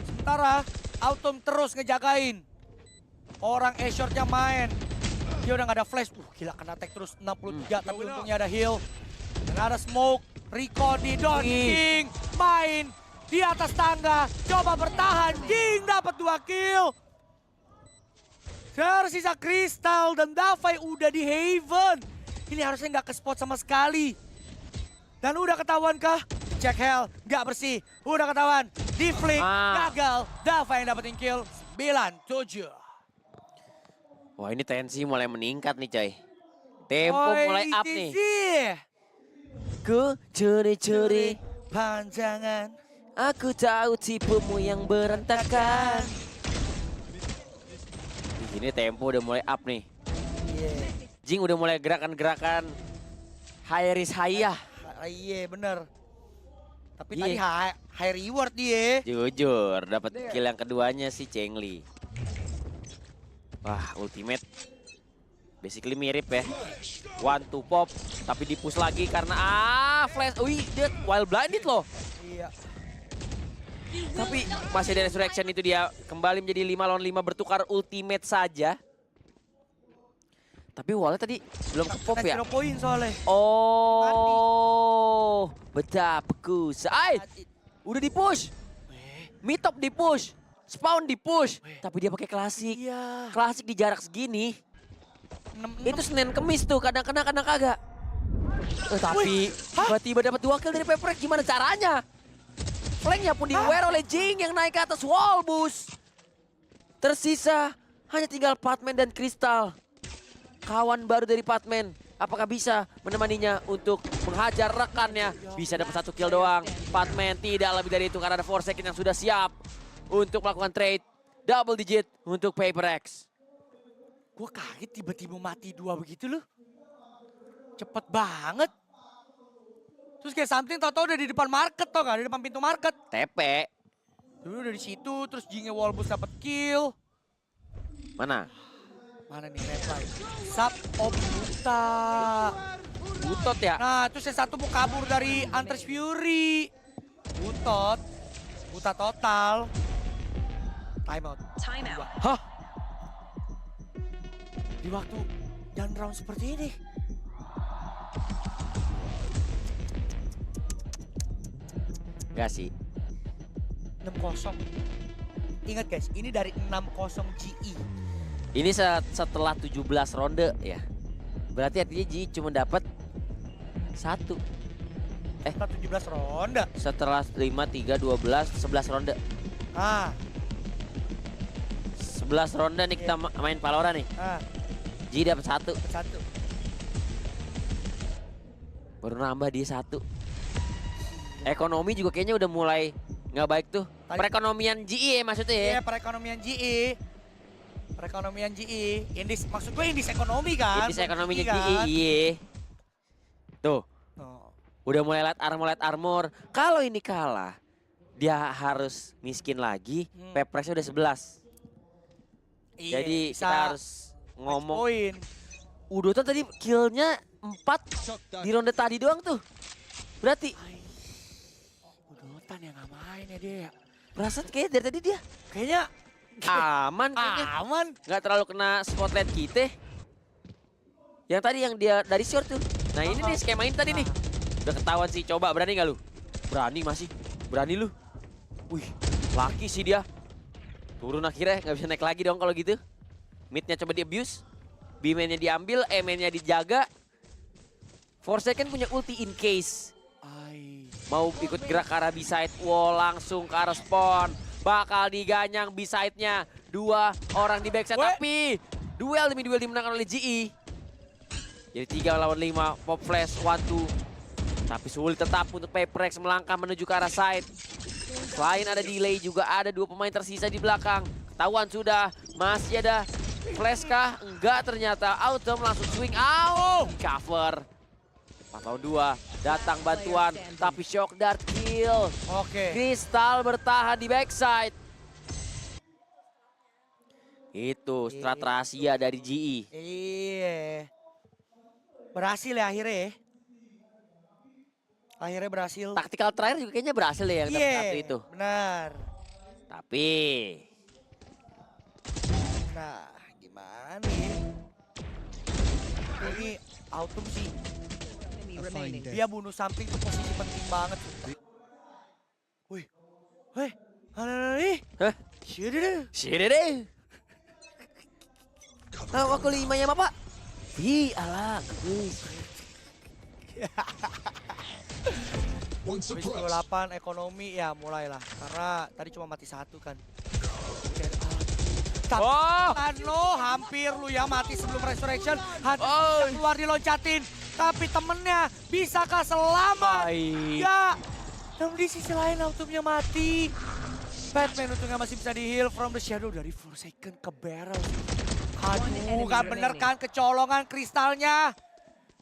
Sementara Autumn terus ngejagain. Orang A-shortnya main. Dia udah gak ada flash. Gila kena tag terus 63 tapi untungnya ada heal. Dan ada smoke. Rico di Don King. Main di atas tangga. Coba bertahan. King dapat 2 kill. Tersisa Crystal dan Davai udah di Haven. Ini harusnya nggak ke spot sama sekali. Dan udah ketahuan kah? Check hell, nggak bersih. Udah ketahuan, di flick, gagal. Davai yang dapetin kill, 9-7. Wah ini tensi mulai meningkat nih coy. Tempo mulai up nih. Ku curi-curi panjangan. Aku tahu tipemu yang berantakan. Ini tempo udah mulai up nih. Jing udah mulai gerakan-gerakan high risk high ya. Iya bener. Tapi tadi high reward dia. Jujur dapat kill yang keduanya si Chengli. Wah ultimate. Basically mirip ya. 1 2 pop tapi di-push lagi karena flash. Wih dia wild blinded loh. Iya. Tapi masih ada resurrection itu dia kembali menjadi 5 lawan 5 bertukar ultimate saja. Tapi wallnya tadi belum ke pop ya? 0 poin soalnya. Oh, betapa kusai. Udah di-push. Mid top di-push. Spawn di-push. Tapi dia pakai klasik. Iya. Klasik di jarak segini. Itu Senin Kemis tuh, kadang kena kadang kagak. Tapi tiba-tiba dapat 2 kill dari Peprek, gimana caranya? Flanknya pun di-wear oleh Jing yang naik ke atas wall, Bus. Tersisa hanya tinggal Patman dan Crystal. Kawan baru dari Patman. Apakah bisa menemaninya untuk menghajar rekannya? Bisa dapat 1 kill doang. Patman tidak lebih dari itu karena ada Forsaken yang sudah siap untuk melakukan trade. Double digit untuk Paper X. Gue kaget tiba-tiba mati 2 begitu loh. Cepet banget. Terus kayak something tau-tau udah di depan market tau gak? Di depan pintu market. TP. Dulu dari situ terus Jingnya wall boost dapat kill. Mana? Mana nih reply? Sub Om Buta. Butot ya? Nah terus yang satu mau kabur dari Hunter's Fury. Butot. Buta total. Time out. Time out. Hah? Di waktu dan round seperti ini. Enggak sih. 6-0. Ingat guys, ini dari 6-0 GE. Ini setelah 17 ronde ya. Berarti artinya Ji cuma dapat 1. Setelah 17 ronde. Setelah 5, 3, 12, 11 ronde. Ah, 11 ronde nih kita main Valorant nih. Ji dapat 1. satu. Baru nambah dia 1. Ekonomi juga kayaknya udah mulai nggak baik tuh. Perekonomian GE maksudnya ya. Iya, perekonomian GE. Perekonomian GE. Indis, maksud gue indis ekonomi kan? Indis ekonominya kan? GE, iya. Tuh, Oh. udah mulai light armor. Kalau ini kalah, dia harus miskin lagi. Peprexnya udah 11. Iya, Jadi bisa kita harus ngomong. poin. Udotan tadi killnya 4 di ronde tadi doang tuh. Berarti Udotan yang nggak main ya dia. perasaan kayak dari tadi dia Kayaknya aman kayaknya. aman. Nggak terlalu kena spotlight kita. Yang tadi yang dia dari short tuh. Nah ini nih skema ini tadi nih. Udah ketahuan sih, coba berani nggak lu? Berani masih, berani lu. Wih, laki sih dia. Turun akhirnya, nggak bisa naik lagi dong kalau gitu. Midnya coba di abuse. B-mainnya diambil, E-mainnya dijaga. Forsaken punya ulti in case. Mau ikut gerak ke arah B-side wall, langsung ke arah spawn. Bakal diganyang B-side-nya. 2 orang di backside, tapi duel demi duel dimenangkan oleh GE. Jadi 3 lawan 5, pop flash, 1-2. Tapi sulit tetap untuk Paper X melangkah menuju ke arah side. Selain ada delay juga ada 2 pemain tersisa di belakang. Ketahuan sudah, masih ada flash kah? Enggak ternyata, Autumn langsung swing out. Cover. 4 lawan 2, datang bantuan, tapi shock dart kill. Oke. Crystal bertahan di backside. Itu strat rahasia dari GE. Iya. Berhasil ya akhirnya ya. Akhirnya berhasil. Taktikal terakhir juga kayaknya berhasil ya yang dapat 1 itu. Benar. Tapi Nah, gimana ya? Ini Autumn sih. Enemy remaining. Dia bunuh samping tuh posisi penting banget. Wih. Wih. hah? Sini deh. Nah, aku 5 ya, Bapak. Ih, alah, guys. Habis 28 ekonomi ya mulailah. Karena tadi cuma mati 1 kan. Tapi Oh. kan lo hampir lu ya mati sebelum resurrection. Keluar diloncatin. Tapi temennya bisakah selamat? Baik. Ya. Dan di sisi lain Autumnnya mati. Batman untungnya masih bisa di heal from the shadow dari Forsaken ke barrel. Aduh, gak bener kan kecolongan kristalnya.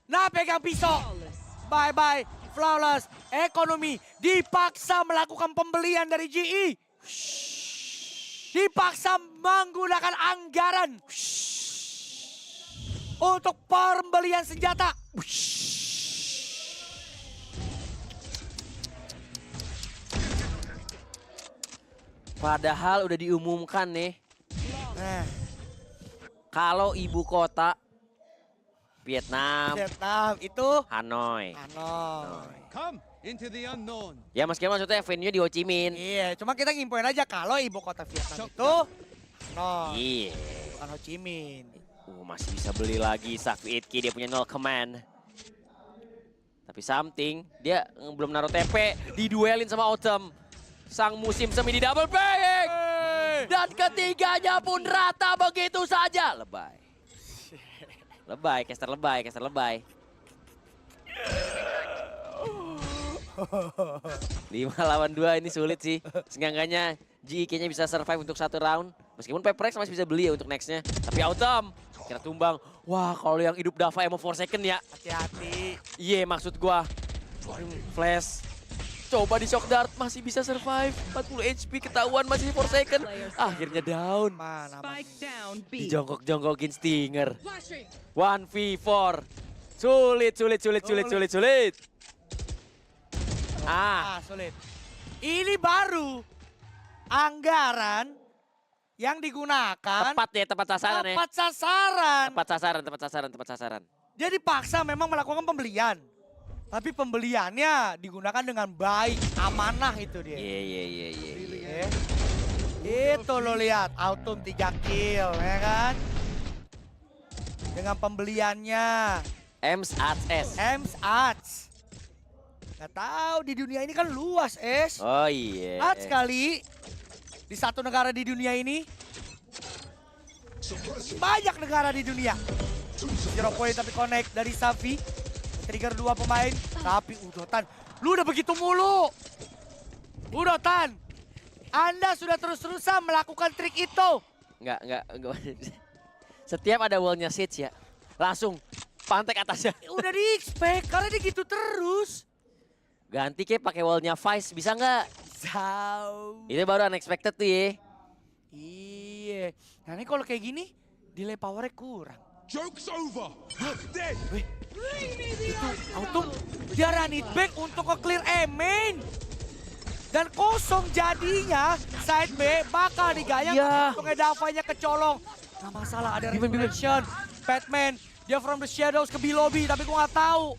Nah, pegang pisau. Bye-bye, Flawless. Ekonomi dipaksa melakukan pembelian dari GE. Dipaksa menggunakan anggaran untuk pembelian senjata. Padahal udah diumumkan nih. Nah, Kalau ibu kota Vietnam, Vietnam itu Hanoi. Hanoi. Come into the unknown. Ya meskipun maksudnya venue di Ho Chi Minh. Iya, cuma kita ngimpoin aja kalau ibu kota Vietnam itu Hanoi, Iya. bukan Ho Chi Minh. Masih bisa beli lagi Safi 8K, dia punya 0 command. Tapi something, dia belum naruh TP, diduelin sama Autumn. Sang musim semi di double pick. Dan ketiganya pun rata begitu saja. Lebay. Lebay, caster lebay, caster lebay. 5 lawan 2 ini sulit sih. Seenggaknya GE kayaknya bisa survive untuk 1 round. Meskipun Peprex masih bisa beli ya untuk nextnya. Tapi Autumn kira tumbang. Wah kalau yang hidup Dava emang 4 second ya. Hati-hati. Iya maksud gua. Flash. Coba di shock dart masih bisa survive. 40 HP ketahuan masih 4 second. Akhirnya down. Mana? Spike down B. Dijongkok-jongkokin Stinger. 1v4. Sulit. Sulit. Ini baru anggaran yang digunakan Tepat sasaran ya. tepat sasaran. Tepat sasaran. Dia dipaksa memang melakukan pembelian. Tapi pembeliannya digunakan dengan baik, amanah itu dia. Iya. Itu lo lihat, Autumn 3 kill ya kan. Dengan pembeliannya. Ems Arts. Nggak tahu di dunia ini kan luas, Es. Oh iya. Arts sekali di satu negara di dunia ini. Banyak negara di dunia. 0 point tapi connect dari Safi. Trigger 2 pemain. Tapi Udotan, lu udah begitu mulu. Udotan, Anda sudah terus-terusan melakukan trik itu. Enggak. Setiap ada wallnya Sage ya, langsung pantek atasnya. Udah di-expect karena dia gitu terus. Ganti kayak pakai wallnya Vice, bisa nggak? Jauh. Itu baru unexpected tuh ya. Iya. Nah ini kalau kayak gini, delay powernya kurang. Joke's over. You're dead. Itu Autumn dia run it back untuk nge-clear main. Dan kosong jadinya side B bakal digayang. Iya. Untungnya Davanya kecolong. Gak masalah ada reflection. Batman dia from the shadows ke B-lobby tapi gua gak tahu.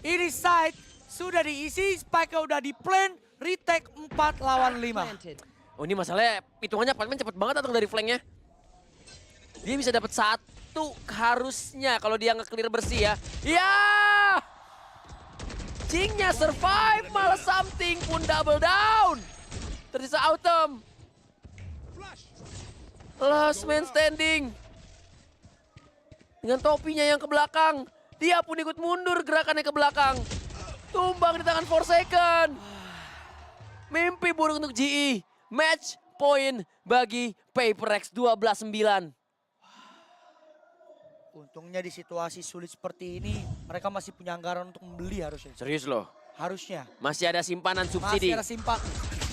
Ini side sudah diisi, spike udah di plan, retake 4 lawan 5. Planted. Oh ini masalahnya hitungannya Batman cepet banget datang dari flanknya. Dia bisa dapat 1 harusnya kalau dia nge-clear bersih ya. Ya! Jingnya survive, malah something pun double down. Tersisa Autumn. Last man standing. Dengan topinya yang ke belakang. Dia pun ikut mundur gerakannya ke belakang. Tumbang di tangan Forsaken. Mimpi buruk untuk GE. Match point bagi Paper X 12-9. Untungnya di situasi sulit seperti ini, mereka masih punya anggaran untuk membeli harusnya. Serius loh? Harusnya. Masih ada simpanan subsidi? Masih ada simpan.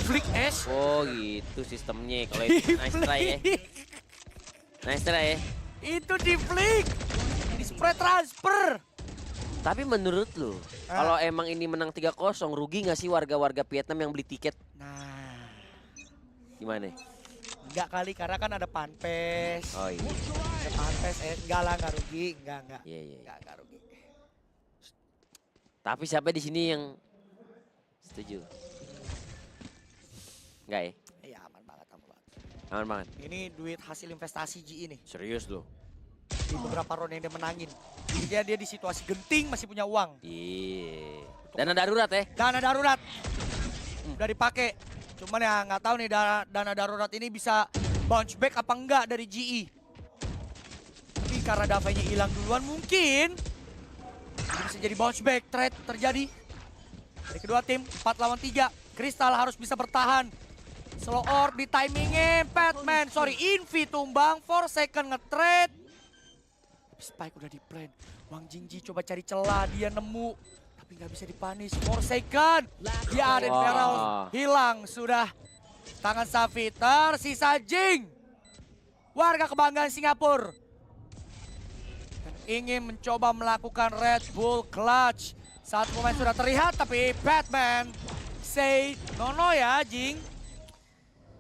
Flick S. Oh gitu sistemnya. Kalau itu nice try ya. Nice try ya. Itu di flick. Di spread transfer. Tapi menurut lu, kalau emang ini menang 3-0, rugi nggak sih warga-warga Vietnam yang beli tiket? Nah. Gimana? Enggak kali, karena kan ada Panpes. Oh iya. Ada Panpes, enggak lah, enggak rugi. Enggak. Iya. Enggak rugi. Tapi siapa di sini yang setuju? Enggak ya? Iya, aman banget. Aman banget. Ini duit hasil investasi GE nih. Serius loh? Di beberapa round yang dia menangin. Dia di situasi genting masih punya uang. Iya. Dana darurat ya? Dana darurat. Udah dipakai. Cuman ya nggak tahu nih dana darurat ini bisa bounce back apa enggak dari GE. Tapi karena Davanya hilang duluan mungkin ini bisa jadi bounce back. Trade terjadi dari kedua tim. 4 lawan 3. Crystal harus bisa bertahan. Slow orb di timingnya. Batman, Invi tumbang. 4 second nge-trade. Spike udah di plan. Wang Jingji coba cari celah, dia nemu. Tapi nggak bisa dipanis. 4 second. Dia ada Feral. Hilang sudah. Tangan Safi tersisa Jing. Warga kebanggaan Singapura. Dan ingin mencoba melakukan Red Bull Clutch. Saat pemain sudah terlihat tapi Batman say nono ya Jing.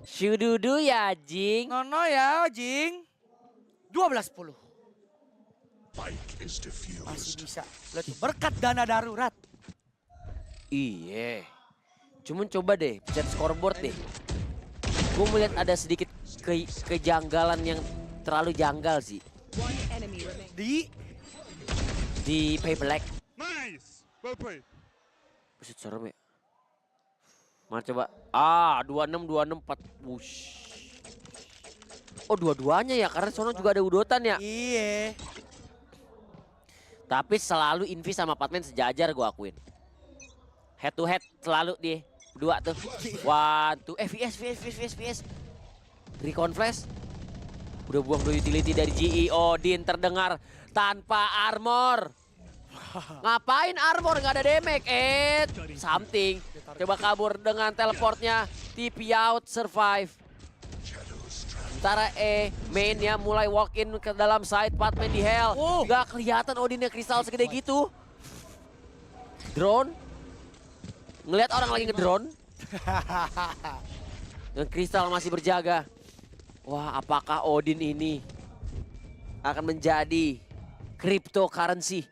Shududu ya Jing. Nono ya Jing. 12-10. Masih bisa. Lihat tuh, berkat dana darurat. Iya. Cuman coba deh, pencet scoreboard deh. Gue melihat ada sedikit kejanggalan yang terlalu janggal sih. One enemy remaining. Di Di Paper Black. Nice. Well played. Buset, serem ya. Mana coba? Ah, 26, 4. Wush. Oh, dua-duanya ya, karena sono juga ada udotan ya. Iya. Tapi selalu Invis sama Patman sejajar gue akuin. Head to head selalu dia. Dua tuh. One, two. VS. Recon Flash. Udah buang 2 utility dari GE. Odin terdengar tanpa armor. Ngapain armor? Nggak ada damage. Something. Coba kabur dengan teleportnya. TP out, survive. Sementara mainnya mulai walk in ke dalam side. Patman di hell. Nggak kelihatan Odinnya kristal segede gitu. Drone. Ngelihat orang lagi ngedrone. Dan kristal masih berjaga. Wah, apakah Odin ini akan menjadi cryptocurrency?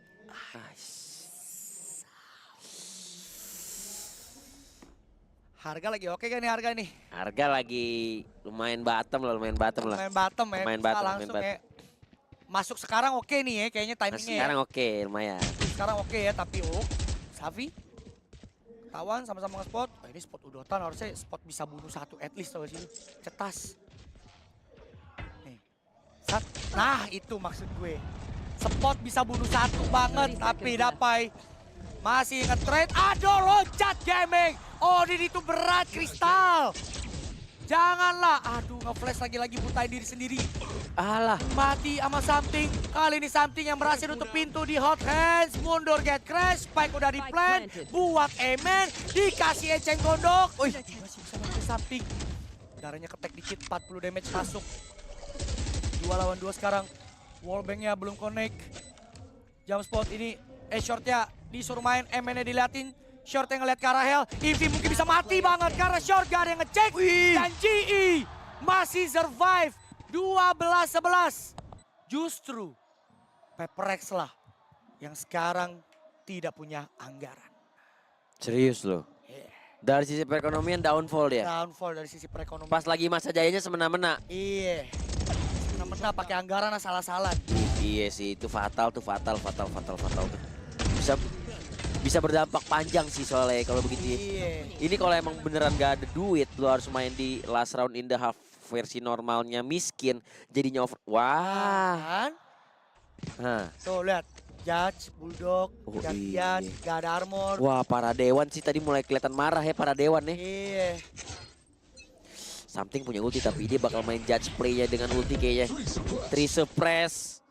Harga lagi oke kan nih harga nih? Harga lagi lumayan bottom lah. Main bottom ya. Main Bisa bottom, langsung main kayak masuk sekarang oke nih ya kayaknya timingnya. Sekarang oke, lumayan. Sekarang oke ya tapi Savi tawan sama-sama nge-spot. Oh, ini spot udotan harusnya spot bisa bunuh satu at least tau gak sih lu? Cetas. Nih. Nah itu maksud gue. Spot bisa bunuh satu banget tapi Dapai masih nge-trade. Aduh loncat gaming. Odin itu berat kristal. Janganlah. Aduh nge-flash lagi-lagi butain diri sendiri. Alah. Mati sama Something. Kali ini Something yang berhasil nutup pintu di hot hands. Mundur get crash. Spike udah di plan. Buat Emen. Dikasih eceng gondok. Wih masih bisa mati Something. Darahnya ketek dikit. 40 damage masuk. 2 lawan 2 sekarang. Wallbangnya belum connect. Jump spot ini. Shortnya disuruh main. Emennya diliatin. Short yang ngeliat ke arah Hell. Invi mungkin bisa mati banget karena short gak ada yang ngecek. Dan GE masih survive. 12-11. Justru Peprex lah yang sekarang tidak punya anggaran. Serius loh. Dari sisi perekonomian downfall dia. Downfall dari sisi perekonomian. Pas lagi masa jayanya semena-mena. Iya. Semena-mena pakai anggaran asal-asalan. Iya sih, itu fatal tuh, fatal tuh. Bisa berdampak panjang sih soalnya kalau begitu. Iya. Ini kalau emang beneran gak ada duit, lu harus main di last round in the half versi normalnya miskin, jadinya over. Wah. Kan? Hah. Tuh lihat, Judge, Bulldog, Oh, gantian, iya. gak ada armor. Wah, para dewan sih tadi mulai kelihatan marah ya para dewan nih. Iya. Something punya ulti tapi dia bakal main judge play-nya dengan ulti kayaknya. 3 suppress.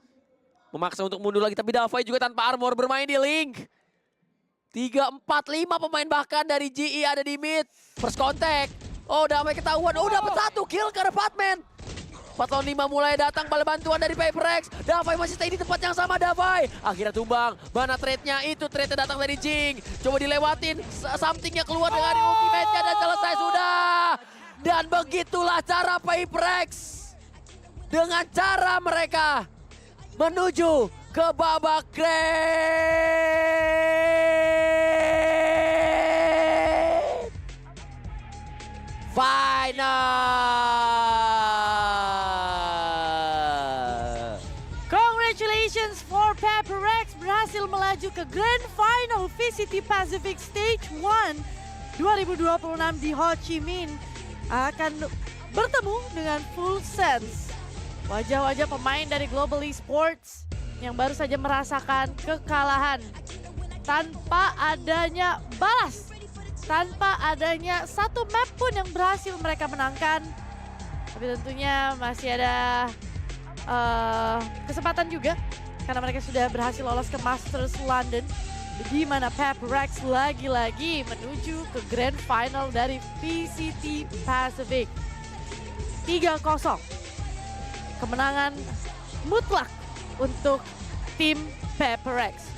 Memaksa untuk mundur lagi tapi Davai juga tanpa armor bermain di link. 3, 4, 5 pemain bahkan dari GE ada di mid. First contact. Oh, Davai ketahuan. Oh, dapat 1 kill karena Patman. 4 lawan 5 mulai datang bala bantuan dari Peprex. Davai masih stay di tempat yang sama Davai. Akhirnya tumbang. Mana trade-nya? Itu trade-nya datang dari Jing. Coba dilewatin. Something-nya keluar dengan ultimate-nya dan selesai sudah. Dan begitulah cara Peprex. Dengan cara mereka menuju ke babak grand final. Congratulations for Peprex berhasil melaju ke Grand Final VCT Pacific Stage 1 2026 di Ho Chi Minh. Akan bertemu dengan Full Sense. Wajah-wajah pemain dari Global Esports yang baru saja merasakan kekalahan tanpa adanya balas, tanpa adanya satu map pun yang berhasil mereka menangkan. Tapi tentunya masih ada kesempatan juga karena mereka sudah berhasil lolos ke Masters London, di mana Peprex lagi-lagi menuju ke Grand Final dari VCT Pacific. 3-0. Kemenangan mutlak untuk tim Peprex.